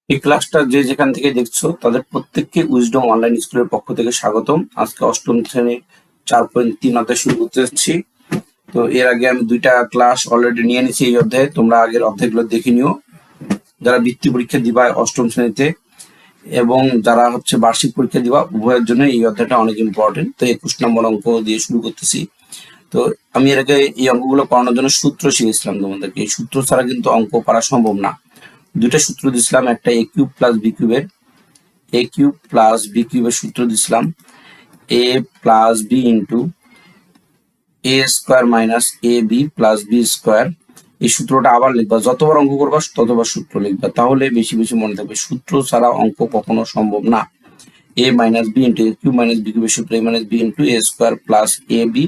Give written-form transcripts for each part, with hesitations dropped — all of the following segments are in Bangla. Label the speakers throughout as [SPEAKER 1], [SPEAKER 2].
[SPEAKER 1] এই ক্লাসটা যে যেখান থেকে দেখছো তাদের প্রত্যেককে উইজডম অনলাইন স্কুলের পক্ষ থেকে স্বাগতম। আজকে অষ্টম শ্রেণীর 4.3 অধ্যায় শুরু করতে যাচ্ছি। তো এর আগে আমি 2টা ক্লাস অলরেডি নিয়ে নিয়েছি এই অধ্যায়ে, তোমরা আগের অধ্যায়গুলো দেখে নিও। যারা বৃত্তি পরীক্ষা দিবা অষ্টম শ্রেণীতে এবং যারা হচ্ছে বার্ষিক পরীক্ষা দিবা উভয়ের জন্য এই অধ্যায়টা অনেক ইম্পর্টেন্ট। তো 21 নম্বর অঙ্ক দিয়ে শুরু করতেছি। তো আমি এর আগে এই অঙ্কগুলো করানোর জন্য সূত্র শিখেছিলাম তোমাদেরকে। এই সূত্র ছাড়া কিন্তু অঙ্ক করা সম্ভব না। 2টা সূত্র দিয়েছিলাম, একটা a কিউব প্লাস b কিউবের a কিউব প্লাস b কিউবের সূত্র দিয়েছিলাম a plus b into a square minus A B plus B square. এই সূত্রটা আবার লিখবা, যতবার অঙ্ক করবা ততবার সূত্র লিখবা, তাহলে বেশি বেশি মনে থাকবে। সূত্র ছাড়া অঙ্ক কখনো সম্ভব না। a minus B into a cube minus b কিউবের সূত্র a minus b into a square plus A B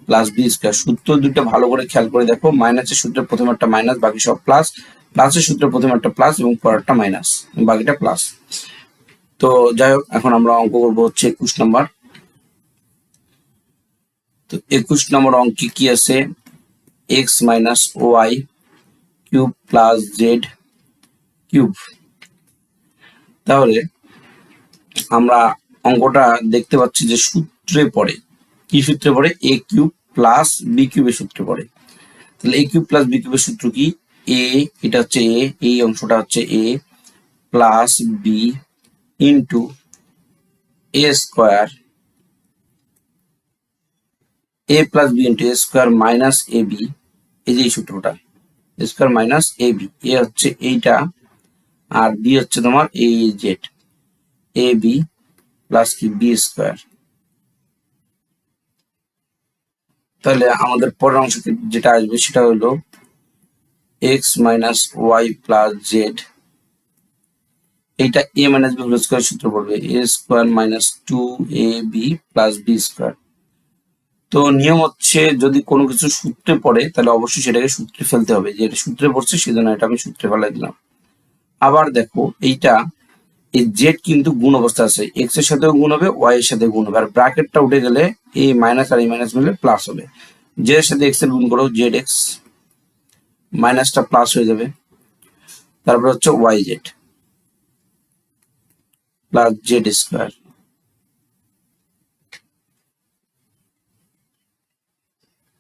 [SPEAKER 1] plus B square. সূত্র দুটো ভালো করে খেয়াল করে দেখো, মাইনাসের সূত্রের প্রথম একটা মাইনাস, বাকি সব প্লাস। প্লাসের সূত্রের প্রথম একটা প্লাস এবং পরেরটা মাইনাস, বাকিটা প্লাস। তো যাই হোক, এখন আমরা অঙ্ক করবো হচ্ছে 21 নম্বর। তো 21 নম্বর অঙ্কে কি আছে, X minus Y cube plus Z cube. তাহলে আমরা অঙ্কটা দেখতে পাচ্ছি যে সূত্রে পড়ে, কি সূত্রে পড়ে, এ কিউব প্লাস বি কিউবের সূত্রে পড়ে। তাহলে এ কিউব প্লাস বি কিউবের সূত্র কি, এ, এটা হচ্ছে এ, এই অংশটা হচ্ছে a plus b into a square, a plus b into a square minus A b. এই যে এই সূত্রটা, a square minus A b, a হচ্ছে এইটা আর বি হচ্ছে তোমার এই জেড, এ বি প্লাস কি বি স্কোয়ার। তাহলে আমাদের পরের অংশ যেটা আসবে সেটা হলো x minus y plus z, এইটা a minus b whole square সূত্র পড়বে, a square minus 2ab plus B square. তো নিয়ম হচ্ছে যদি কোনো কিছু সূত্রে পড়ে তাহলে অবশ্যই সেটাকে সূত্রে ফেলতে হবে, যে এটা সূত্রে পড়ছে সেজন্য এটা আমি সূত্রে ফেলাই দিলাম। আবার দেখো এইটা, এই জেড কিন্তু গুণ অবস্থা আছে, এক্স এর সাথেও গুণ হবে, ওয়াই এর সাথে গুণ হবে, আর ব্র্যাকেটটা উঠে গেলে এই মাইনাস আর এই মাইনাস মিলে প্লাস হবে। জেড এর সাথে এক্স এর গুণ করো, জেড এক্স, মাইনাসটা প্লাস হয়ে যাবে, তারপর হচ্ছে y z plus z square.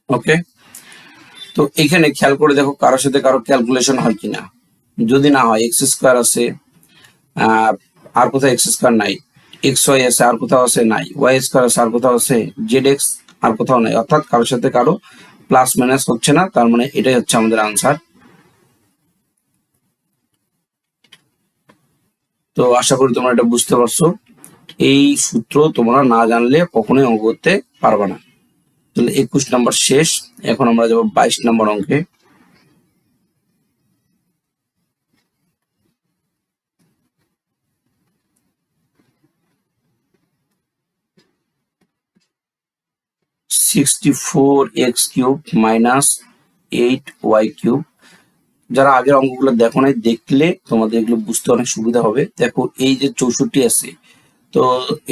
[SPEAKER 1] Okay, তো এখানে খেয়াল করে দেখো কারোর সাথে কারো ক্যালকুলেশন হয় কিনা। যদি না হয়, এক্স স্কোয়ার আছে, আর কোথাও এক্স স্কোয়ার নাই, এক্স ওয়াই আছে আর কোথাও আছে নাই, ওয়াই স্কোয়ার আছে আর কোথাও আছে, জেড এক্স আর কোথাও নাই, অর্থাৎ কারোর সাথে কারো প্লাস মাইনাস হচ্ছে না, তার মানে এটাই হচ্ছে আমাদের আনসার। তো আশা করি তোমরা এটা বুঝতে পারছো। এই সূত্র তোমরা না জানলে কখনোই অঙ্ক করতে পারবে না। তাহলে 21 নম্বর শেষ, এখন আমরা যাবো 22 নম্বর অঙ্কে। (64x³ মাইনাস 8y³ যারা আগের অঙ্কগুলো দেখো নাই, দেখলে তোমাদের এগুলো বুঝতে অনেক সুবিধা হবে। দেখো এই যে 64 আছে, তো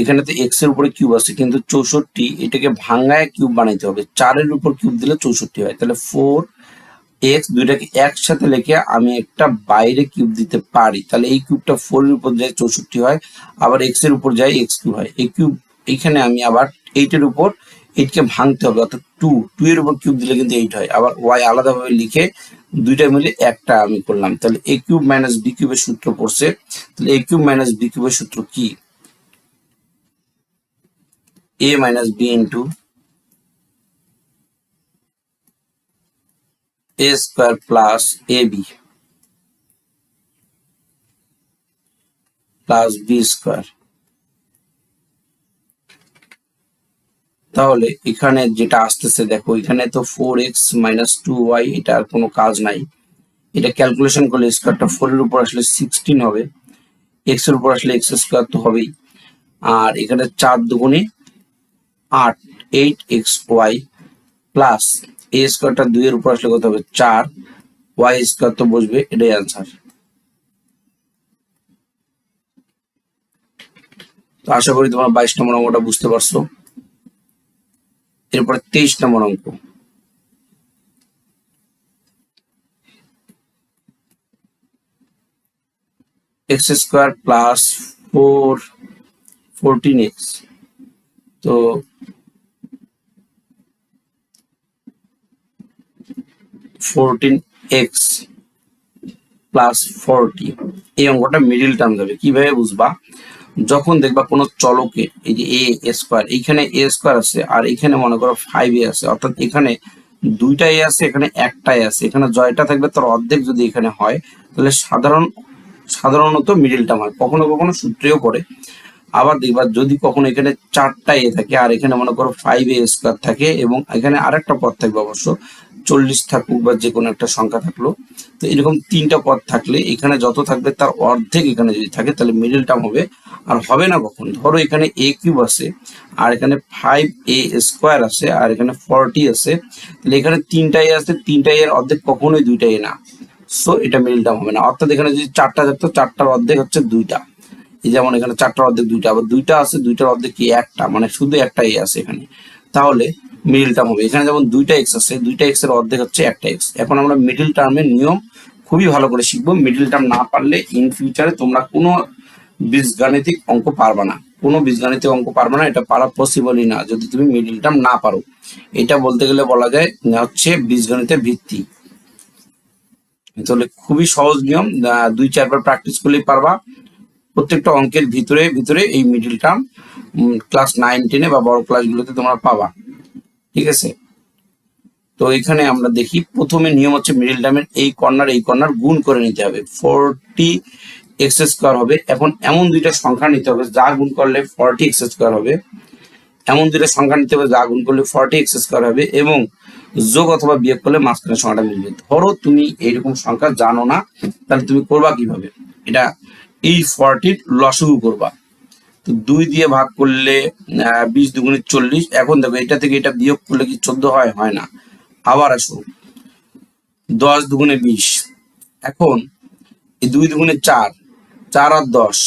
[SPEAKER 1] এখানে তো এক্স এর উপরে কিউব আছে, কিন্তু 64 এটাকে ভাঙায় কিউব বানাইতে হবে, 4-এর উপর কিউব দিলে 64 হয়। তাহলে 4x দুইটাকে একসাথে লিখে আমি একটা বাইরে কিউব দিতে পারি, তাহলে এই কিউবটা 4-এর উপর যায় 64 হয়, আবার এক্স এর উপর যায় x³ হয়। এই কিউব এইখানে আমি আবার 8-এর উপর 8কে ভাঙতে হবে, অর্থাৎ 2 এর উপর কিউব দিলে কিন্তু 8 হয়। আবার y আলাদাভাবে লিখে দুইটা মিলে একটা আমি করলাম, তাহলে a কিউব মাইনাস b কিউবের সূত্র পড়ছে। তাহলে a কিউব মাইনাস b কিউবের সূত্র কি, a minus b into a square plus ab plus b square. তাহলে এখানে যেটা আসতেছে দেখো, এখানে তো 4x মাইনাস 2y, এটা আর কোনো কাজ নাই, এটা ক্যালকুলেশন করলে স্কোয়ারটা 4-এর উপর আসলে 16 হবে, এক্স এর উপর আসলে এক্স স্কোয়ার তো হবেই, আর এখানে 4 দুগুণে 8, 8xy প্লাস এ স্কোয়ারটা 2-এর উপর আসলে কত হবে 4, ওয়াই স্কোয়ার তো বসবে, এটাই আনসার। তো আশা করি তোমরা 22 নম্বর অঙ্কটা বুঝতে পারছো। এরপরে 23 নম্বর অঙ্ক। X square plus 14x। তো 14x প্লাস 40, এই অঙ্কটা মিডিল টার্ম যাবে। কিভাবে বুঝবা? যখন দেখবা কোনো চলকে, এই যে এ স্কোয়ার, এইখানে এ স্কোয়ার আছে আর এখানে মনে করো 5a আছে, অর্থাৎ এখানে দুইটা এ আছে, এখানে একটাই আছে, এখানে জয়টা থাকবে তার অর্ধেক যদি এখানে হয়, তাহলে সাধারণত মিডিল টার্ম হয়, কখনো কখনো সূত্রেও পড়ে। আবার দেখবা যদি কখনো এখানে 4টা এ থাকে আর এখানে মনে করো 5a স্কোয়ার থাকে এবং এখানে আরেকটা পদ থাকবে, অবশ্য 40 থাকুক বা যে কোনো একটা সংখ্যা থাকলো, তো এরকম 3টা পদ থাকলে এখানে যত থাকবে তার অর্ধেক এখানে যদি থাকে তাহলে মিডল টার্ম হবে। আর হবে না কখন? ধরো এখানে a কিউব আছে আর এখানে 5a স্কোয়ার আছে আর এখানে 40 আছে, তাহলে এখানে 3টা এ আছে, 3টা এর অর্ধেক কখনোই 2টা এ না, সো এটা মিডল টার্ম হবে না। অর্থাৎ এখানে যদি 4টা থাকতো, 4টার অর্ধেক হচ্ছে 2টা, এই যেমন এখানে 4টার অর্ধেক 2টা, আবার 2টা আছে, 2টার অর্ধেক কি একটা, মানে শুধু একটা এ আছে এখানে, তাহলে মিডল টার্ম হবে। এখানে যেমন 2টা এক্স আছে, 2টা এক্স এর অর্ধেক হচ্ছে একটা এক্স। এখন আমরা মিডল টার্মের নিয়ম খুবই ভালো করে শিখবো। মিডল টার্ম না পারলে ইন ফিউচারে তোমরা কোনো বীজগাণিতিক অঙ্ক পারবা না, কোনো বীজগাণিতিক অঙ্ক পারবা না, এটা পারা পসিবলই না যদি তুমি মিডল টার্ম না পারো। এটা বলতে গেলে বলা যায় হচ্ছে বীজগণিতের ভিত্তি। তাহলে খুবই সহজ নিয়ম, 2-4 বার প্র্যাকটিস করলেই পারবা। প্রত্যেকটা অঙ্কের ভিতরে ভিতরে এই মিডল টার্ম ক্লাস 9-10 বা বড় ক্লাসগুলোতে তোমরা পাবা, ঠিক আছে? তো এখানে আমরা দেখি প্রথমে নিয়ম হচ্ছে মিডল টার্মের এই কর্নার গুণ করে নিতে হবে, 40x স্কোয়ার হবে। এখন এমন দুইটা সংখ্যা নিতে হবে যা গুণ করলে 40x স্কোয়ার হবে, এমন দুইটা সংখ্যা নিতে হবে যা গুণ করলে 40x স্কোয়ার হবে এবং যোগ অথবা বিয়োগ করলে মাঝখানে সংখ্যাটা মিলবে। ধরো তুমি এইরকম সংখ্যা জানো না, তাহলে তুমি করবা কিভাবে? এটা এই 40 লসাগু করবা। তো 2 দিয়ে ভাগ করলে 20 দুগুণে 40। এখন দেখো এটা থেকে এটা বিয়োগ করলে কি 14 হয়? হয় না। আবার আসো, 10 দুগুণে 20। এখন এই 2 দুগুণে 4, 4 আর 10,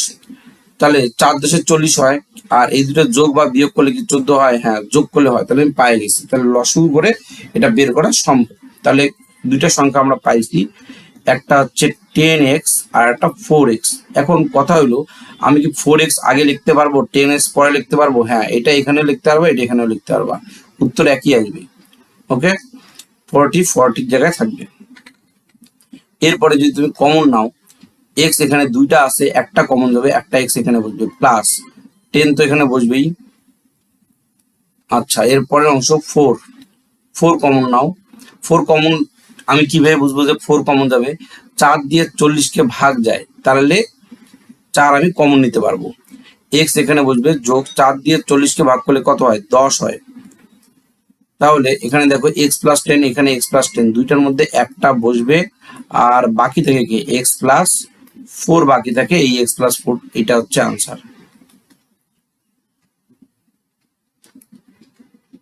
[SPEAKER 1] তাহলে 4×10 40 হয়। আর এই দুটো যোগ বা বিয়োগ করলে কি 14 হয়? হ্যাঁ, যোগ করলে হয়। তাহলে আমি পাই গেছি, তাহলে লসাগু করে এটা বের করা সম্ভব। তাহলে দুইটা সংখ্যা আমরা পাইছি, একটা হচ্ছে 10x আর একটা 4x। এখন কথা হলো, আমি কি 4x আগে লিখতে পারবো, 10x পরে লিখতে পারবো? হ্যাঁ, এটা এখানে লিখতে পারবো, এটা এখানেও লিখতে পারবা, উত্তর একই আসবে। ওকে, 40 জায়গায় থাকবে। এরপরে যদি তুমি কমন নাও, x এখানে দুইটা আছে, একটা কমন যাবে, একটা x এখানে বসবে, প্লাস 10 তো এখানে বসবেই। আচ্ছা, এরপরের অংশ 4 কমন নাও। 4 কমন আমি কিভাবে বুঝবো যে 4 কমন যাবে? 4 দিয়ে 40কে ভাগ যায়, তাহলে 4 আমি কমন নিতে পারবো। x এখানে বসবে, যোগ 4 দিয়ে 40কে ভাগ করলে কত হয়? 10 হয়। তাহলে এখানে দেখো x+10, এখানে x+10, দুইটার মধ্যে একটা বসবে আর বাকি থাকে কি? x+4 বাকি থাকে, এই x+4, এটা হচ্ছে আনসার।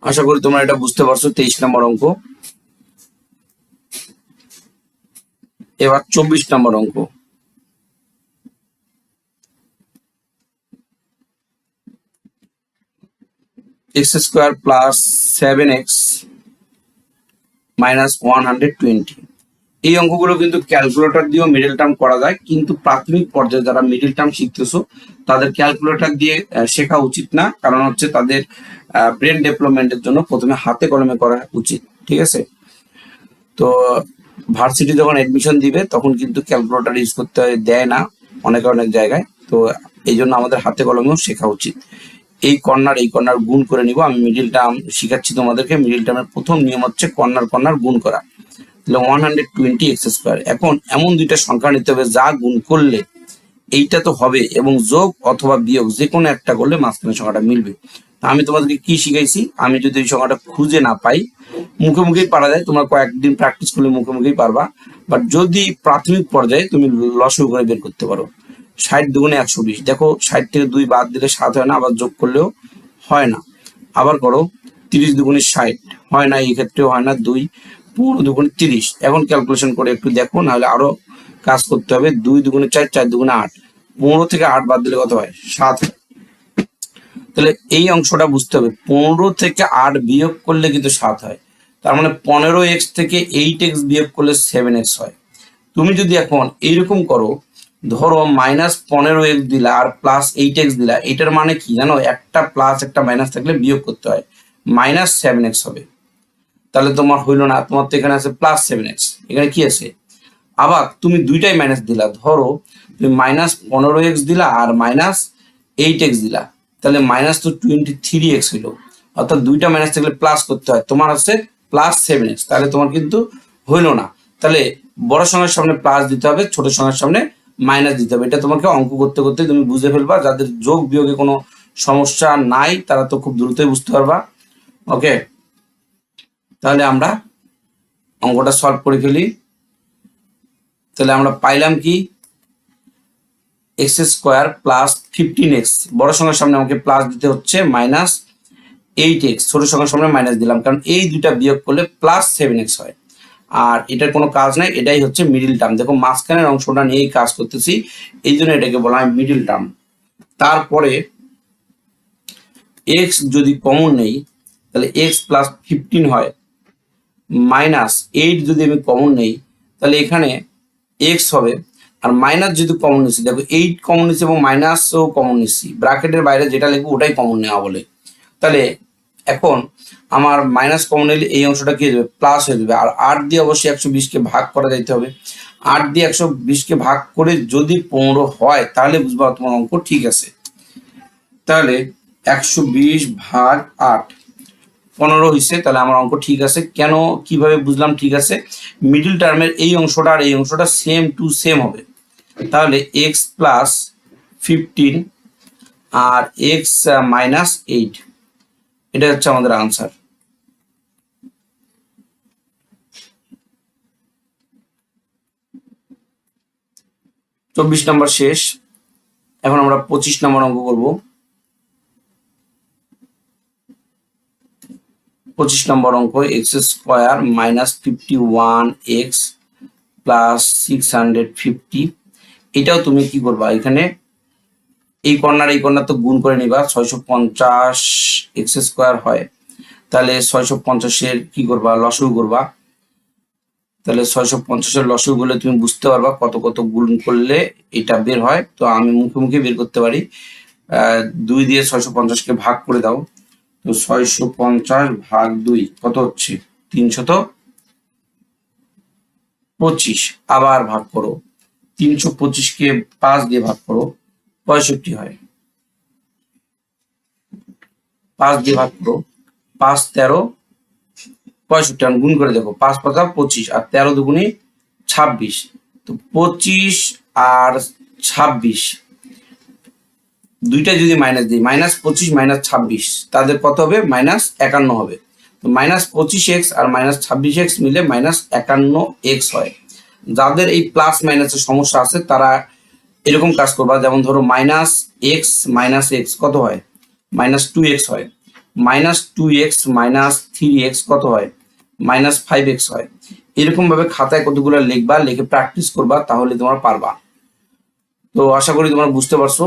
[SPEAKER 1] আশা করি তোমরা এটা বুঝতে পারছো। 23 নম্বর অঙ্ক। এবার 24 নম্বর অঙ্ক। x² + 7x - 120। এই অঙ্কগুলো কিন্তু ক্যালকুলেটর দিয়েও মিডল টার্ম করা যায়, কিন্তু প্রাথমিক পর্যায়ে যারা মিডল টার্ম শিখতেছো তাদের ক্যালকুলেটর দিয়ে শেখা উচিত না, কারণ হচ্ছে তাদের ব্রেন ডেভেলপমেন্টের জন্য প্রথমে হাতে কলমে করা উচিত, ঠিক আছে? তো ভার্সিটি যখন অ্যাডমিশন দিবে তখন কিন্তু ক্যালকুলেটর ইউজ করতে দেয় না অনেক জায়গায়, তো এই জন্য আমাদের হাতে কলমেও শেখা উচিত। এই কর্নার গুণ করে নিব। আমি মিডল টার্ম শিখাচ্ছি তোমাদেরকে। মিডল টার্মের প্রথম নিয়ম হচ্ছে কর্নার গুণ করা, তাহলে 120x²। এখন এমন দুইটা সংখ্যা নিতে হবে যা গুণ করলে এইটা তো হবে এবং যোগ অথবা বিয়োগ যে কোনো একটা করলে মাঝখানে সংখ্যাটা মিলবে। আমি তোমাদেরকে কি শিখাইছি? আমি যদি এই সংখ্যাটা খুঁজে না পাই, মুখেই পারা যায়, তোমরা কয়েকদিন প্র্যাকটিস করলে মুখেই পারবা। বাট যদি প্রাথমিক পর্যায়ে তুমি লসাগু করে বের করতে পারো, 60 দুগুণে 120, দেখো 60 থেকে 2 বাদ দিলে 7 হয় না, আবার যোগ করলেও হয় না। আবার করো, 30 দুগুণে 60, হয় না, এই ক্ষেত্রেও হয় না। 2 15 দুগুণে 30। এখন ক্যালকুলেশন করে একটু দেখো, নাহলে আরো কাজ করতে হবে। 2 দুগুণে 4, 4 দুগুণে 8, 15 থেকে 8 বাদ দিলে কত হয়? 7। তাহলে এই অংশটা বুঝতে হবে, 15 থেকে 8 বিয়োগ করলে কিন্তু 7 হয়। তার মানে 15x থেকে 8x বিয়োগ করলে 7x হয়। তুমি যদি এখন এইরকম করো, ধরো -15x দিলা আর +8x দিলা, এটার মানে কি জানো, একটা প্লাস একটা মাইনাস থাকলে বিয়োগ করতে হয়, -7x হবে। তাহলে তোমার হইলো না, তোমার তো এখানে আছে +7x, এখানে কি আছে, আবার তুমি দুইটাই মাইনাস দিলা, ধরো তুমি -15x দিলা আর -8x দিলা, তাহলে মাইনাস তো 23x হইলো, অর্থাৎ দুইটা মাইনাস থাকলে প্লাস করতে হয়, তোমার আছে +7x, তাহলে তোমার কিন্তু হইলো না। তাহলে বড় সংখ্যার সামনে প্লাস দিতে হবে, ছোট সংখ্যার সামনে মাইনাস দিতে হবে। এটা তোমাকে অঙ্ক করতে করতে তুমি বুঝে ফেলবা। যাদের যোগ বিয়োগে কোনো সমস্যা নাই তারা তো খুব দ্রুতই বুঝতে পারবা। ওকে, তাহলে আমরা অঙ্কটা সলভ করে ফেলি। তাহলে আমরা পাইলাম কি, x² প্লাস 15x, বড় সংখ্যার সামনে আমাকে প্লাস দিতে হচ্ছে, -8x, ছোট সংখ্যার সামনে মাইনাস দিলাম, কারণ এই দুইটা বিয়োগ করলে +7x হয়। আর এটার কোনো কাজ নাই, এটাই হচ্ছে মিডিল টার্ম। দেখো মাঝখানের অংশটা নিয়েই কাজ করতেছি, এই জন্য এটাকে বলা হয় মিডিল টার্ম। তারপরে x যদি কমন নেই তাহলে x + 15 হয়, -8 যদি আমি কমন নেই তাহলে এখানে x হবে, আর মাইনাস যদি কমন নিচ্ছি, দেখো 8 কমন নিচ্ছি এবং মাইনাসও কমন নিচ্ছি, ব্র্যাকেটের বাইরে যেটা লিখবো ওটাই কমন নেওয়া বলে। তাহলে এখন আমার মাইনাস কমন নিলে এই অংশটা কি হয়ে যাবে, প্লাস হয়ে যাবে। আর 8 দিয়ে অবশ্যই 120কে ভাগ করা যাইতে হবে, 8 দিয়ে 120কে ভাগ করে যদি 15 হয় তাহলে বুঝবা তোমার অঙ্ক ঠিক আছে। তাহলে 120/8 15 হয়েছে, তাহলে আমার অঙ্ক ঠিক আছে। কেন, কিভাবে বুঝলাম ঠিক আছে, মিডল টার্মের এই অংশটা আর এই অংশটা সেম টু সেম হবে। তাহলে x + 15 আর x - 8, এটা হচ্ছে আমাদের আনসার। তো 24 নম্বর শেষ। এখন আমরা 25 নম্বর অঙ্ক করব। 25 নম্বর অঙ্ক, x² - 51x + 650। এটাও তুমি কি করবা, এখানে এই কর্নার তো গুণ করে নিবা, 650 x² হয়, তাহলে 650-এর কি করবা, লসাগু করবা। তাহলে 650-এর লসাগু করলে তুমি বুঝতে পারবা কত কত গুণ করলে এটা বের হয়। তো আমি মুখে মুখে বের করতে পারি, 2 দিয়ে 650-কে ভাগ করে দাও, তো 650/2 কত হচ্ছে, 325। আবার ভাগ করো, 325-কে 5 দিয়ে ভাগ করো, 65 হয়। 5 দিয়ে ভাগ করো, 5 13 65, গুণ করে দেখো, 5 5 25 আর 13 দুগুণে 26। তো 25 আর 26 দুইটা যদি মাইনাস দিই, -25 -26, তাদের কত হবে, -51 হবে। তো -25x আর -26x মিলে -51x হয়। যাদের এই প্লাস মাইনাসের সমস্যা আছে তারা এরকম কাজ করবা, যেমন ধরো -x - x কত হয়, -2x হয়, -2x - 3x কত হয়, -5x হয়। এরকম ভাবে খাতায় কতগুলো লিখবা, লিখে প্র্যাকটিস করবা, তাহলে তোমরা পারবা। তো আশা করি তোমরা বুঝতে পারছো।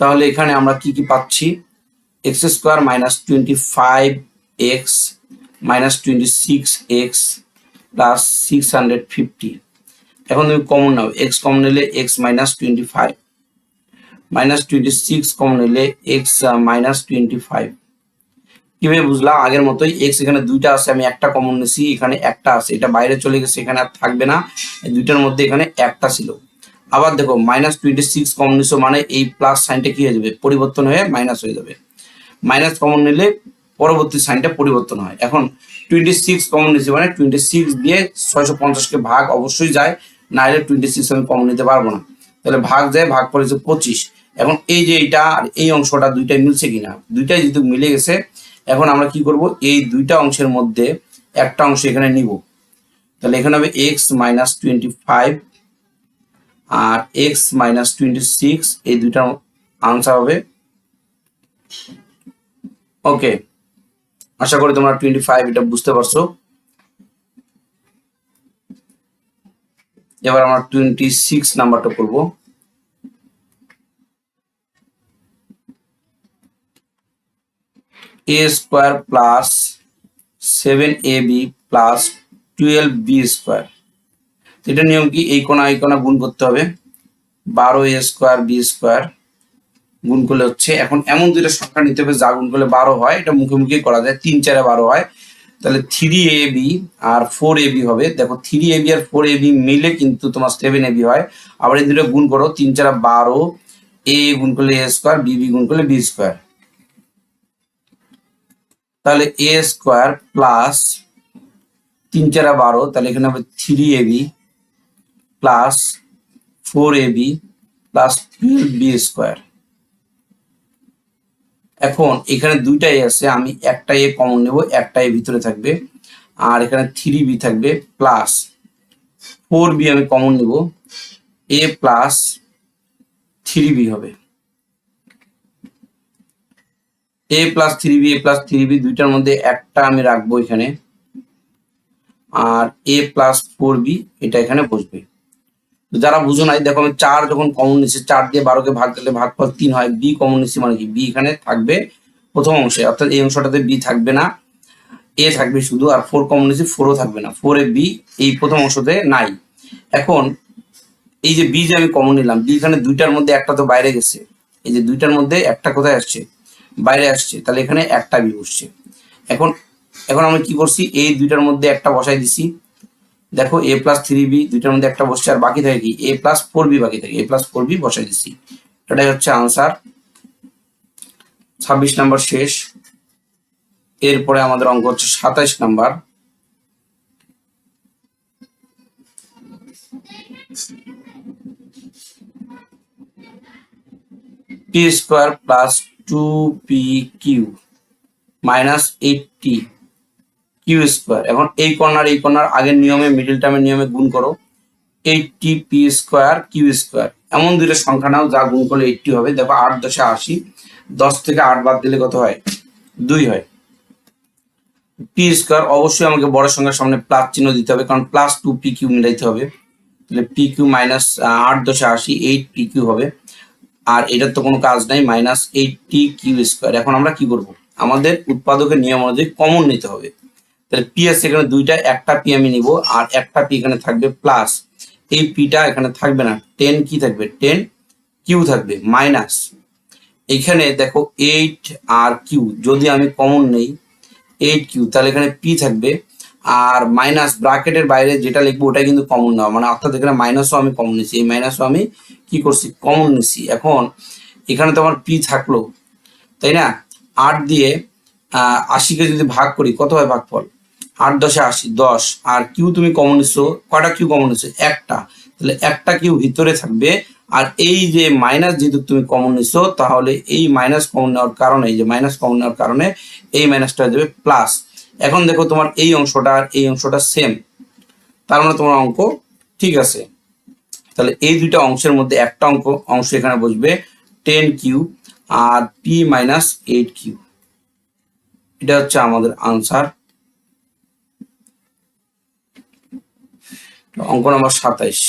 [SPEAKER 1] তাহলে এখানে আমরা কি কি পাচ্ছি, x² - 25x - 26x + 650। এখন তুমি কমন নাও, x কমন নিলে x - 25, -26 কমন নিলে x - 25। কিভাবে বুঝলা, আগের মতোই, x এখানে দুইটা আছে, আমি একটা কমন নিছি, এখানে একটা আছে, এটা বাইরে চলে গেছে, এখানে আর থাকবে না, এই দুইটার মধ্যে এখানে একটা ছিল। আবার দেখো -26 কমন নিছো, মানে এই প্লাস সাইনটা কি হয়ে যাবে, পরিবর্তন হয়ে মাইনাস হয়ে যাবে। মাইনাস কমন নিলে পরবর্তী সাইনটা পরিবর্তন হয়। এখন 26 কমন নিছি, মানে 26 দিয়ে 650-কে ভাগ অবশ্যই যায়, না হলে 26 আমি কমন নিতে পারবো না, তাহলে ভাগ যায়, ভাগ করেছে 25। এখন এই যে এইটা আর এই অংশটা দুইটাই মিলছে কিনা, দুইটাই যেহেতু মিলে গেছে, এখন আমরা কি করব, এই দুইটা অংশের মধ্যে একটা অংশ এখানে নিব। তাহলে এখানে হবে x - 25 আর x - 26, এই দুইটার আনসার হবে। ওকে, আশা করি তোমরা 25 এটা বুঝতে পারছো। এবার আমরা 26 নাম্বারটা করব। a² + 7ab + 12b²। এটা নিয়ম কি, এই কোণা গুণ করতে হবে, 12a² b² গুণ করলে হচ্ছে, এখন এমন দুইটা সংখ্যা নিতে হবে যা গুণ করলে 12 হয়, এটা মুখে মুখে করা যায়, 3 4 12 হয়, তাহলে 3ab আর 4ab হবে। দেখো 3ab আর 4ab মিলে কিন্তু তোমার 7ab হয়। আবার এই দুটো গুণ করো, 3 4 12, a গুণ করলে a², bb গুণ করলে b², তাহলে a² প্লাস 3 4 12, তাহলে এখানে হবে 3ab plus 4ab plus 12b²। এখন এখানে দুইটাই আছে, আমি একটা এ কমন নেব, একটা এ ভিতরে থাকবে, আর এখানে 3b থাকবে প্লাস 4b আমি কমন নেব, a প্লাস 3b হবে, a প্লাস 3b দুইটার মধ্যে একটা আমি রাখবো এখানে, আর a প্লাস 4b এটা এখানে বসবে। যারা বুঝো নাই, দেখো আমি 4 যখন কমন নিচ্ছি, 4 দিয়ে 12 কে ভাগ দিলে ভাগফল 3 হয়, b কমন নিচ্ছি মানে কি, b এখানে থাকবে প্রথম অংশে, অর্থাৎ এই অংশটাতে b থাকবে না, a থাকবে শুধু, আর 4 কমন নিচ্ছি, 4ও থাকবে না, 4 এ b এই প্রথম অংশতে নাই। এখন এই যে b যে আমি কমন নিলাম, b এখানে দুইটার মধ্যে একটা তো বাইরে গেছে, এই যে দুইটার মধ্যে একটা কোথায় আসছে, বাইরে আসছে, তাহলে এখানে একটা b বসছে। এখন এখন আমি কি করছি, এই দুইটার মধ্যে একটা বসাই দিছি, দেখো a প্লাস 3b দুইটার মধ্যে একটা বসছে, আর বাকি থাকে কি, a প্লাস 4b বাকি থাকে, a প্লাস 4b বসাই দিছি। এটাই হচ্ছে আনসার। 26 নাম্বার শেষ। এরপরে আমাদের অঙ্ক হচ্ছে 27 number. p² plus 2pq minus 8t q²। এখন এই কর্নার আগের নিয়মে, মিডল টার্মের নিয়মে গুণ করো, 80p² q²। এমন দুইটা সংখ্যা নাও যা গুণ করলে 80 হবে। দেখো 8 10 80, 10 থেকে 8 বাদ দিলে কত হয়, 2 হয়। p² অবশ্যই আমাকে বড় সংখ্যার সামনে প্লাস চিহ্ন দিতে হবে, কারণ প্লাস 2pq মিলাইতে হবে, তাহলে pq মাইনাস 8 10 80, 8pq হবে, আর এটার তো কোনো কাজ নাই, মাইনাস 80q²। এখন আমরা কি করব, আমাদের উৎপাদকের নিয়ম অনুযায়ী কমন নিতে হবে, তাহলে পি আছে এখানে দুইটা, একটা পি আমি নিব, আর একটা পি এখানে থাকবে প্লাস, এই পিটা এখানে থাকবে না, 10 কি থাকবে, 10 কিউ থাকবে, মাইনাস এখানে দেখো 8 আর কিউ যদি আমি কমন নেই, 8q, তাহলে এখানে পি থাকবে, আর মাইনাস ব্র্যাকেটের বাইরে যেটা লিখবো ওটা কিন্তু কমন নেওয়া, মানে অর্থাৎ এখানে মাইনাসও আমি কমন নিচ্ছি, এই মাইনাসও আমি কি করছি, কমন নিচ্ছি। এখন এখানে তো আমার পি থাকলো, তাই না, 8 দিয়ে 80কে যদি ভাগ করি কত হয় ভাগফল, 8 10 80, 10, আর কিউ তুমি কমন নিচ্ছো, কয়টা কিউ কমন নিচ্ছো, একটা, তাহলে একটা কিউ ভিতরে থাকবে, আর এই যে মাইনাস যেহেতু তুমি কমন নিচ্ছো, তাহলে এই মাইনাস কমন নেওয়ার কারণে, এই যে মাইনাস কমন নেওয়ার কারণে এই মাইনাসটা হয়ে যাবে প্লাস। এখন দেখো তোমার এই অংশটা আর এই অংশটা সেম, তার মানে তোমার অঙ্ক ঠিক আছে। তাহলে এই দুইটা অংশের মধ্যে একটা অংশ এখানে বসবে 10q, আর p মাইনাস 8q, এটা হচ্ছে আমাদের আনসার। অঙ্ক নম্বর 27।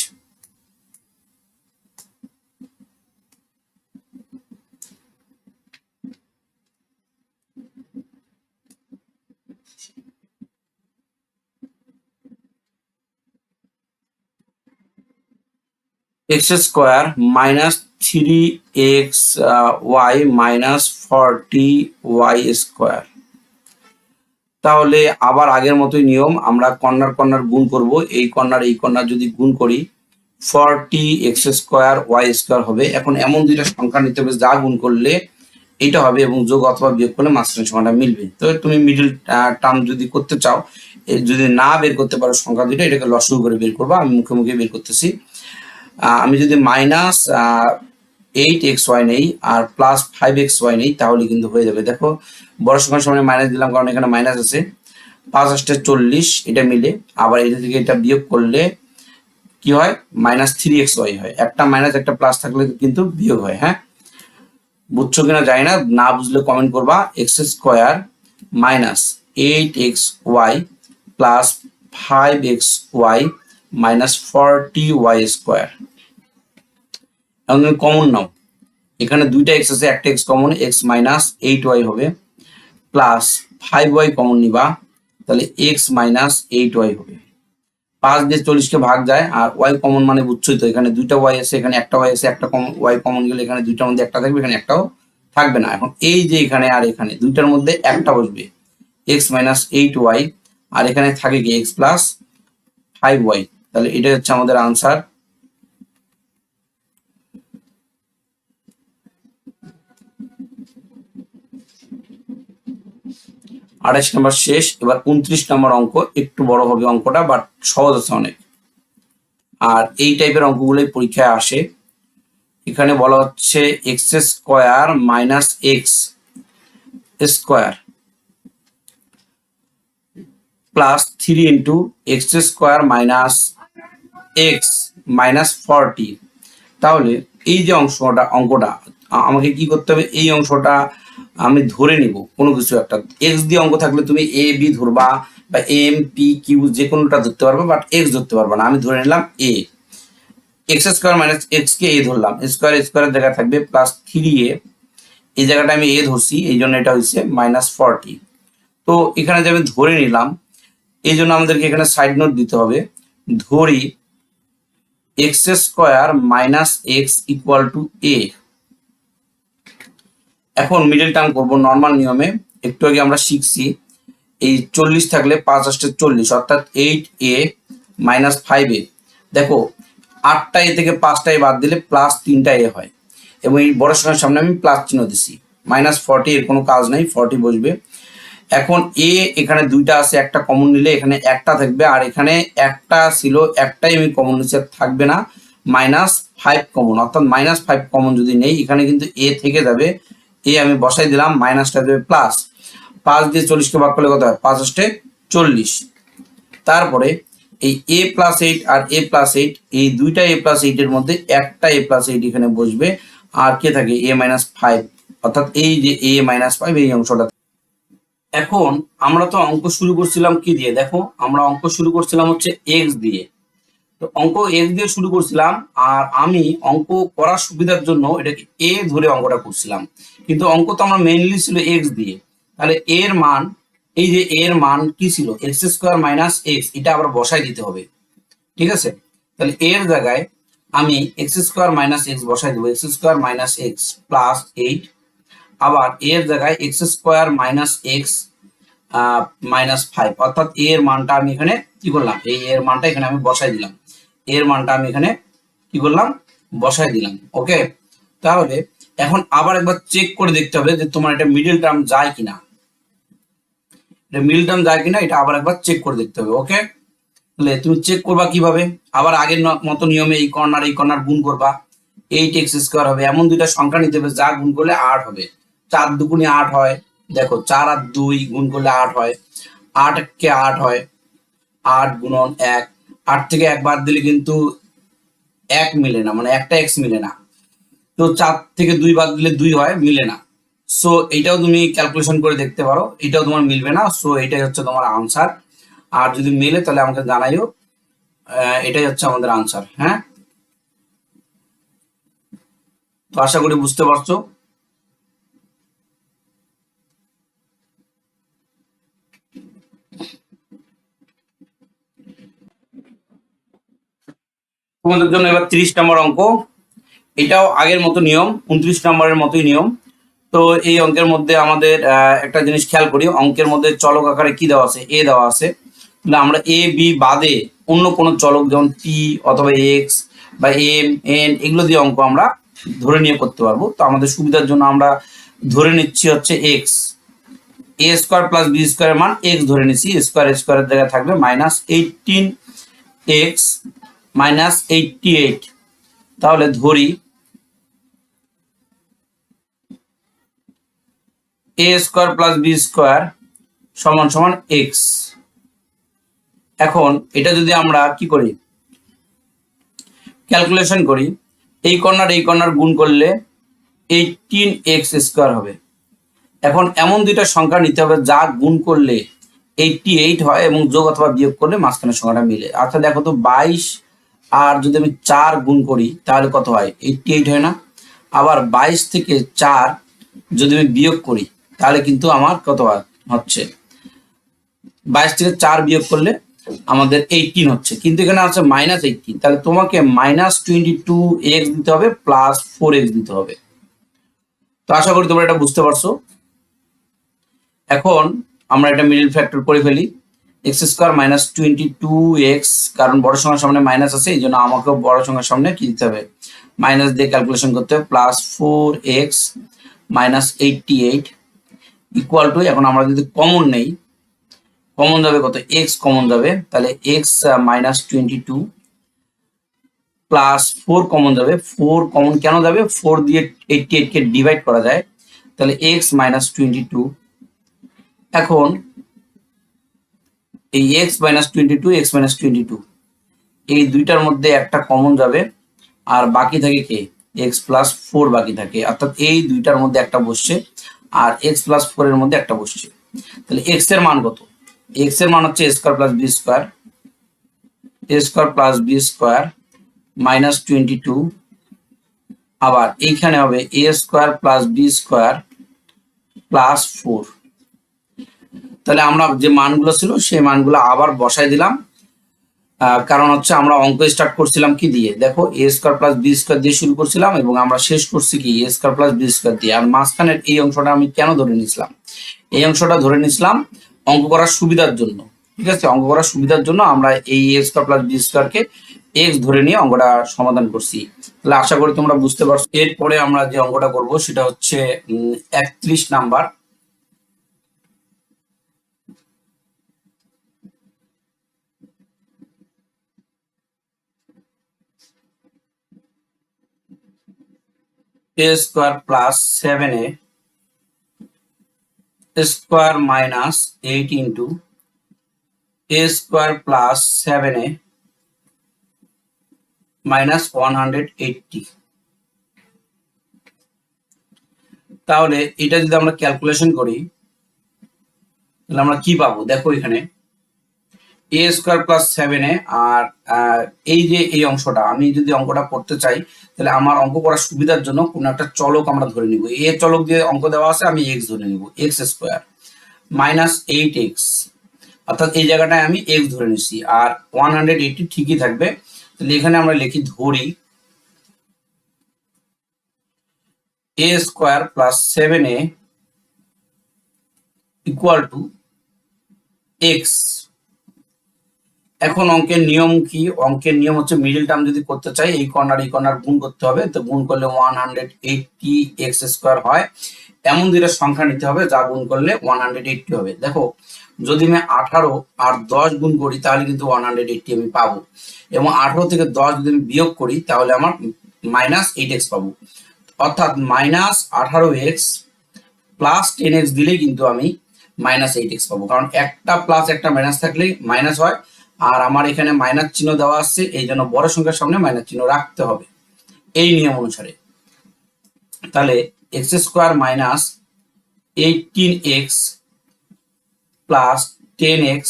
[SPEAKER 1] x² minus 3xy minus 40y²। তাহলে আবার আগের মতোই নিয়ম, আমরা কর্নার গুণ করব, এই কর্নার যদি গুণ করি 40x² y² হবে। এখন এমন দুইটা সংখ্যা নিতে হবে যা গুণ করলে এটা হবে, এবং যোগ অথবা বিয়োগ করলে মাঝখানের সংখ্যাটা মিলবে। তো তুমি মিডল টার্ম যদি করতে চাও, যদি না বের করতে পারো সংখ্যা দুইটা, এটাকে লসাগু করে বের করবা, আমি মুখে মুখে বের করতেছি। আমি যদি মাইনাস 8xy নেই আর প্লাস 5xy নেই, তাহলে কিন্তু হয়ে যাবে। দেখো বড় সংখ্যার সামনে মাইনাস দিলাম, কারণ এখানে মাইনাস আছে, 5 8 40, এটা মিলে, আবার এটা থেকে এটা বিয়োগ করলে কি হয়, মাইনাস 3xy হয়। একটা মাইনাস একটা প্লাস থাকলে কিন্তু বিয়োগ হয়। হ্যাঁ, বুঝছো কিনা জানি না, না বুঝলে কমেন্ট করবা। x² minus 8xy plus 5xy minus 40y²। এখন তুমি কমন নাও, এখানে দুইটা এক্স আছে, একটা x common, x minus 8y হবে, প্লাস 5y কমন নিবা, তাহলে এক্স মাইনাস 8y হবে, 5 দিয়ে 40-কে ভাগ যায়, আর ওয়াই কমন মানে বুঝছোই তো, এখানে দুইটা ওয়াই আছে, এখানে একটা ওয়াই আছে, একটা ওয়াই কমন গেলে এখানে দুইটার মধ্যে একটা থাকবে, এখানে একটাও থাকবে না। এখন এই যে এখানে আর এখানে দুইটার মধ্যে একটা বসবে, এক্স মাইনাস 8y, আর এখানে থাকে কি এক্স প্লাস 5y। তাহলে এটা হচ্ছে আমাদের আনসার। আঠাশ নম্বর শেষ। এবার 29 নম্বর অঙ্ক, একটু বড় হবে অঙ্কটা, বাট সহজ আছে অনেক, আর এই টাইপের অঙ্কগুলোই পরীক্ষায় আসে। এখানে বলা হচ্ছে x square minus x square plus 3 into x square minus x minus 40। তাহলে এই যে অঙ্কটা আমাকে কি করতে হবে, এই অংশটা আমি ধরে নিব কোনো কিছু একটা। এক্স দিয়ে অঙ্ক থাকলে তুমি এ বি ধরবা, বা এম পি কিউ যে কোনোটা ধরতে পারবে, বাট এক্স ধরতে পারবা না। আমি ধরে নিলাম এ, এক্স স্কোয়ার মাইনাস এক্স কে এ ধরলাম, স্কোয়ারের জায়গায় থাকবে প্লাস 3a, এই জায়গাটা আমি এ ধরছি, এই জন্য এটা হচ্ছে মাইনাস 40। তো এখানে যে আমি ধরে নিলাম, এই জন্য আমাদেরকে এখানে সাইড নোট দিতে হবে। ধরি x square minus x equal to a. এখন মিডল টার্ম করবো নর্মাল নিয়মে, একটু আগে আমরা শিখছি এই 40 থাকলে 5 আসতে 40, অর্থাৎ 8a মাইনাস 5a। দেখো 8টা এ থেকে 5টা এ বাদ দিলে প্লাস 3টা এ হয়, এবং এই বড় সংখ্যার সামনে আমি প্লাস চিহ্ন দিছি। মাইনাস 40 এর কোনো কাজ নাই, 40 বসবে। এখন এ এখানে দুইটা আছে, একটা কমন নিলে এখানে একটা থাকবে, আর এখানে একটা ছিল, একটাই আমি কমন নিচ্ছি, থাকবে না। মাইনাস 5 কমন, অর্থাৎ মাইনাস 5 কমন যদি নেই, এখানে কিন্তু এ থেকে যাবে, এ আমি বসাই দিলাম, মাইনাসটা দেবে প্লাস। 5 দিয়ে 40-কে ভাগ করলে কত হয়, 5 আসতে 40। তারপরে এই এ প্লাস 8 আর এ প্লাস 8, এই দুইটা এ প্লাস 8 এর মধ্যে একটা এ প্লাস 8 এখানে বসবে, আর কে থাকে এ মাইনাস 5, অর্থাৎ এই যে এ মাইনাস 5 এই অংশটা। এখন আমরা তো অঙ্ক শুরু করছিলাম কি দিয়ে, দেখো আমরা অঙ্ক শুরু করছিলাম হচ্ছে এক্স দিয়ে। তো অঙ্ক এক্স দিয়ে শুরু করছিলাম, আর আমি অঙ্ক করার সুবিধার জন্য এটাকে এ ধরে অঙ্কটা করছিলাম, কিন্তু অঙ্ক তো আমরা মেইনলি ছিল এক্স দিয়ে। তাহলে এর মান, এই যে এর মান কি ছিল, এক্স স্কোয়ার মাইনাস এক্স, এটা আবার বসাই দিতে হবে, ঠিক আছে। তাহলে এর জায়গায় আমি এক্স স্কোয়ার মাইনাস এক্স বসাই দেবো, x square minus x plus 8। আবার এর জায়গায় x square minus x minus 5, অর্থাৎ এর মানটা আমি এখানে কি করলাম, এই এর মানটা এখানে আমি বসাই দিলাম, এর মানটা আমি এখানে কি করলাম, বসাই দিলাম। ওকে, তাহলে এখন আবার একবার চেক করে দেখতে হবে যে তোমার এটা মিডল টার্ম যায় কিনা, মিডল টার্ম যায় কিনা এটা আবার একবার চেক করে দেখতে হবে। ওকে, তাহলে তুমি চেক করবা কিভাবে, আবার আগের মতো নিয়মে এই কর্নার গুণ করবা, 8x স্কোয়ার হবে, এমন দুইটা সংখ্যা নিতে হবে যা গুণ করলে 8 হবে। 4 দুগুণে 8 হয়, দেখো 4 আর 2 গুণ করলে 8 হয়, 8 কে 8 হয়, 8 গুণন 1, 8 থেকে 1 বাদ দিলে কিন্তু 1 মিলে না, মানে একটা x মিলে না। তো 4 থেকে 2 বাদ দিলে 2 হয়, মিলে না। সো এটাও তুমি ক্যালকুলেশন করে দেখতে পারো, এটাও তোমার মিলবে না। সো এটাই হচ্ছে তোমার আনসার, আর যদি মিলে তাহলে আমাকে জানাইও। এটাই হচ্ছে আমাদের আনসার। হ্যাঁ, তো আশা করি বুঝতে পারছো। তোমাদের জন্য এবার 30 নম্বর অঙ্ক, এটাও আগের মতো নিয়ম, 29 নম্বরের মতোই নিয়ম। তো এই অঙ্কের মধ্যে আমাদের একটা জিনিস খেয়াল করি, অঙ্কের মধ্যে চলক আকারে কি দেওয়া আছে, এ দেওয়া আছে। তাহলে আমরা এ বি বাদে অন্য কোনো চলক, যেমন পি অথবা এক্স বা এম এন, এগুলো দিয়ে অঙ্ক আমরা ধরে নিয়ে করতে পারবো। তো আমাদের সুবিধার জন্য আমরা ধরে নিচ্ছি হচ্ছে এক্স, এ স্কোয়ার প্লাস বি স্কোয়ারের মান এক্স ধরে নিচ্ছি, স্কোয়ারের জায়গায় থাকবে মাইনাস 18x মাইনাস 88। তাহলে ধরি এ স্কোয়ার প্লাস বি স্কোয়ার সমান সমান এক্স। এখন এটা যদি আমরা কি করি, ক্যালকুলেশন করি, এই কর্নার গুণ করলে 18x স্কোয়ার হবে। এখন এমন দুইটা সংখ্যা নিতে হবে যা গুণ করলে 88 হয়, এবং যোগ অথবা বিয়োগ করলে মাঝখানের সংখ্যাটা মিলে। আচ্ছা দেখো তো 22 আর যদি আমি 4 গুণ করি তাহলে কত হয়, 88 হয় না। আবার 22 থেকে 4 যদি আমি বিয়োগ করি তাহলে কিন্তু আমার কত হচ্ছে, 22 থেকে 4 বিয়োগ করলে আমাদের 18 হচ্ছে, কিন্তু এখানে আছে -18, তাহলে তোমাকে -22x দিতে হবে প্লাস 4x দিতে হবে। তো আশা করি তোমরা এটা বুঝতে পারছো। এখন আমরা এটা মিডল ফ্যাক্টর করে ফেলি। x² -22x, কারণ বড় সংখ্যার সামনে মাইনাস আছে, এই জন্য আমাকেও বড় সংখ্যার সামনে কি দিতে হবে, মাইনাস দিয়ে ক্যালকুলেশন করতে হবে, প্লাস 4x -88 ইকুয়াল টু, এখন আমরা যদি কমন নেই, কমন যাবে কত, x কমন যাবে, তাহলে x -22 প্লাস 4 কমন যাবে, 4 কমন কেন যাবে, 4 দিয়ে 88 কে ডিভাইড করা যায়, তাহলে x -22। এখন এই x -22 এই দুইটার মধ্যে একটা কমন যাবে, আর বাকি থাকে কে, x প্লাস 4 বাকি থাকে, অর্থাৎ এই দুইটার মধ্যে একটা বসছে আর x প্লাস 4 এর মধ্যে একটা বসছে। তাহলে x এর মান কত, x এর মান হচ্ছে a² + b² -22 আবার এইখানে হবে a² + b² + 4। তাহলে আমরা যে মানগুলো ছিল সেই মানগুলো আবার বসাই দিলাম, কারণ হচ্ছে আমরা অঙ্ক স্টার্ট করছিলাম কি দিয়ে, দেখো a² + b² দিয়ে শুরু করছিলাম এবং আমরা শেষ করছি কি a² + b² দিয়ে। আর মাঝখানের এই অংশটা আমি কেন ধরে নিছিলাম, এই অংশটা ধরে নিছিলাম অঙ্ক করার সুবিধার জন্য, ঠিক আছে, অঙ্ক করার সুবিধার জন্য আমরা এই a² + b² কে x ধরে নিয়ে অঙ্কটা সমাধান করছি। তাহলে আশা করি তোমরা বুঝতে পারছো। এরপরে আমরা যে অঙ্কটা করব সেটা হচ্ছে 31 number. a² + 7a² -8 into a² + 7a -180। তাহলে এটা যদি আমরা ক্যালকুলেশন করি তাহলে আমরা কি পাবো, দেখো এখানে a² + 7a, আর এই যে এই অংশটা আমি যদি অঙ্কটা করতে চাই তাহলে আমার অঙ্ক করার সুবিধার জন্য কোনো একটা চলক আমরা ধরে নিব, এ চলক দিয়ে অঙ্ক দেওয়া আছে, আমি x ধরে নিব, x² -8x, অর্থাৎ এই জায়গাটায় আমি x ধরে নিছি, আর 180 ঠিকই থাকবে। তাহলে এখানে আমরা লিখি ধরি a² + 7a equal to x। এখন অঙ্কের নিয়ম কি, অঙ্কের নিয়ম হচ্ছে মিডল টার্ম যদি করতে চাই এই কর্নার গুণ করতে হবে, তো গুণ করলে 180x² হয়, এমন দুইটা সংখ্যা নিতে হবে যা গুণ করলে 180 হবে। দেখো যদি আমি 18 আর 10 গুণ করি তাহলে কিন্তু 180 আমি পাবো, এবং 18 থেকে 10 যদি আমি বিয়োগ করি তাহলে আমার -8x পাবো, অর্থাৎ -18x প্লাস 10x দিলেই কিন্তু আমি -8x পাবো, কারণ একটা প্লাস একটা মাইনাস থাকলে মাইনাস হয়, আর আমার এখানে মাইনাস চিহ্ন দেওয়া আছে, এই জন্য বড় সংখ্যার সামনে মাইনাস চিহ্ন রাখতে হবে এই নিয়ম অনুসারে। তাহলে x² -18x প্লাস 10x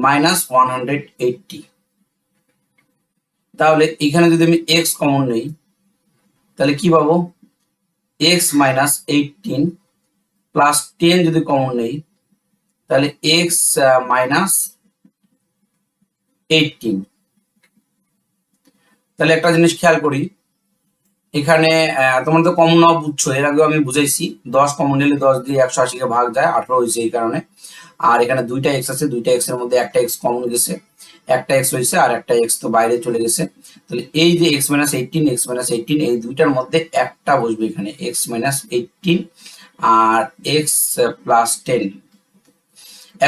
[SPEAKER 1] -180। তাহলে এখানে যদি আমি x কমন নেই তাহলে কি পাবো, x -18 প্লাস 10 যদি কমন নেই তাহলে x -18। তাহলে একটা জিনিস খেয়াল করি, এখানে তোমরা তো কমন নাও বুঝছো, এর আগেও আমি বুঝাইছি 10 কমন নিলে 10 দিয়ে 180 কে ভাগ যায়, 18 হয়েছে এই কারণে। আর এখানে দুইটা x আছে, দুইটা x এর মধ্যে একটা x কমন গেছে, একটা x হয়েছে আর একটা x তো বাইরে চলে গেছে। তাহলে এই যে x -18 এই দুইটার মধ্যে একটা বসবে এখানে, x -18 আর x + 10।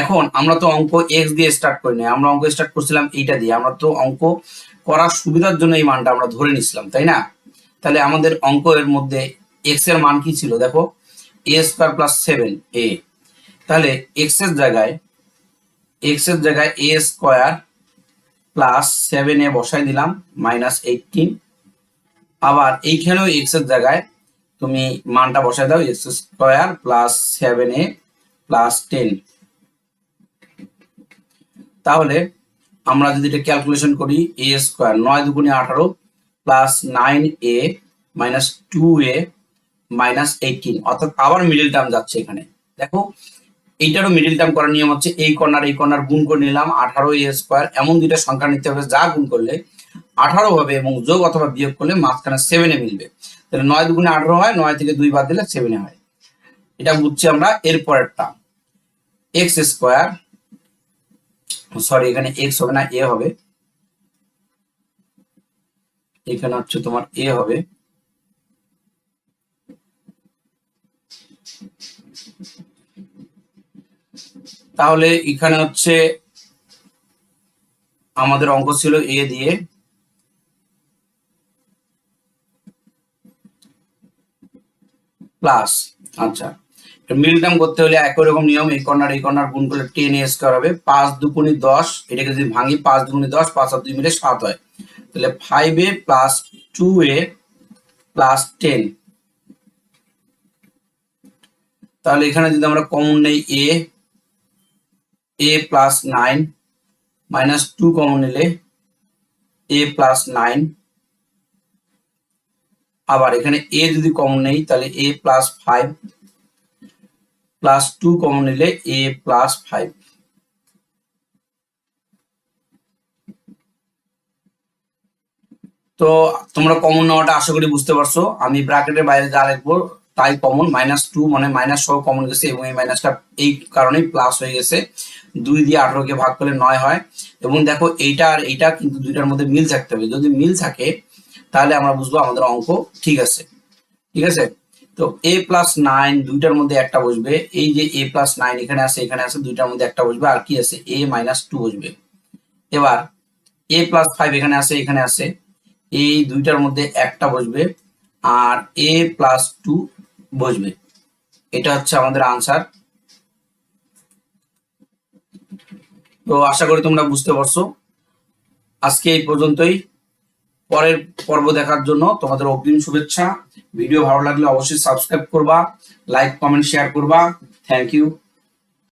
[SPEAKER 1] এখন আমরা তো অঙ্ক x দিয়ে স্টার্ট করি না, আমরা অঙ্ক স্টার্ট করছিলাম এইটা দিয়ে, আমরা তো অঙ্ক করার সুবিধার জন্য এই মানটা আমরা ধরে নিছিলাম, তাই না। তাহলে আমাদের অঙ্কের মধ্যে x এর মান কি ছিল, দেখো a² + 7a, তাহলে x এর জায়গায় a² + 7a বসাই দিলাম -18, আবার এইখানেও x এর জায়গায় তুমি মানটা বসাই দাও x² + 7a + 10। তাহলে আমরা যদি এটা ক্যালকুলেশন করি a² 9 দুগুণে 18 প্লাস 9a - 2a - 18, অর্থাৎ আবার মিডল টার্ম যাচ্ছে এখানে। দেখো এইটারও মিডিল টার্ম করার নিয়ম হচ্ছে এই কর্নার গুণ করে নিলাম 18a² এমন দুইটা সংখ্যা নিতে হবে যা গুণ করলে 18 হবে এবং যোগ অথবা বিয়োগ করলে মাঝখানে 7 মিলবে। তাহলে 9 দুগুণে 18 হয়, 9 থেকে 2 বাদ দিলে 7 হয়। এটা বুঝছি আমরা। এর পরেরটা x², সরি এখানে x হবে না, a হবে, এখানে হচ্ছে তোমার a হবে। তাহলে এখানে হচ্ছে আমাদের অঙ্ক ছিল a দিয়ে প্লাস, আচ্ছা মিল টার্ম করতে হলে একই রকম নিয়ম, এই কর্নার গুণ করলে 10a² হবে। 5 দুগুণে 10, এটাকে যদি ভাঙি 5 দুগুণে 10, 5 আর 2 মিলে 7 হয়। তাহলে 5a প্লাস 2a প্লাস 10। তাহলে এখানে যদি আমরা কমন নেই a প্লাস 9 মাইনাস 2 কমন নিলে a প্লাস 9, আবার এখানে a যদি কমন নেই তাহলে a প্লাস 5 প্লাস 2 কমন নিলে a প্লাস 5। তো তোমরা কমন নেওয়াটা আশা করি বুঝতে পারছো। আমি ব্র্যাকেটের বাইরে যা লিখবো তাই কমন, -2 মানে মাইনাস সহ কমন গেছে এবং এই মাইনাসটা এই কারণেই প্লাস হয়ে গেছে। 2 দিয়ে 18 কে ভাগ করলে 9 হয়। এবং দেখো এইটা আর এইটা কিন্তু দুইটার মধ্যে মিল থাকতে হবে, যদি মিল থাকে তাহলে আমরা বুঝবো আমাদের অঙ্ক ঠিক আছে। ঠিক আছে, তো a প্লাস 9 দুইটার মধ্যে একটা বসবে, এই যে a প্লাস 9 এখানে আছে দুইটার মধ্যে একটা বসবে, আর কি আছে a মাইনাস 2 বসবে। এবার a প্লাস 5 এখানে আছে, এই দুইটার মধ্যে একটা বসবে আর a প্লাস 2 বসবে। এটা হচ্ছে আমাদের আনসার। তো আশা করি তোমরা বুঝতে পারছো। আজকে এই পর্যন্তই। পরের পর্ব দেখার জন্য তোমাদের অগ্রিম শুভেচ্ছা। ভিডিও ভালো লাগলে অবশ্যই সাবস্ক্রাইব করবা, লাইক কমেন্ট শেয়ার করবা। Thank you.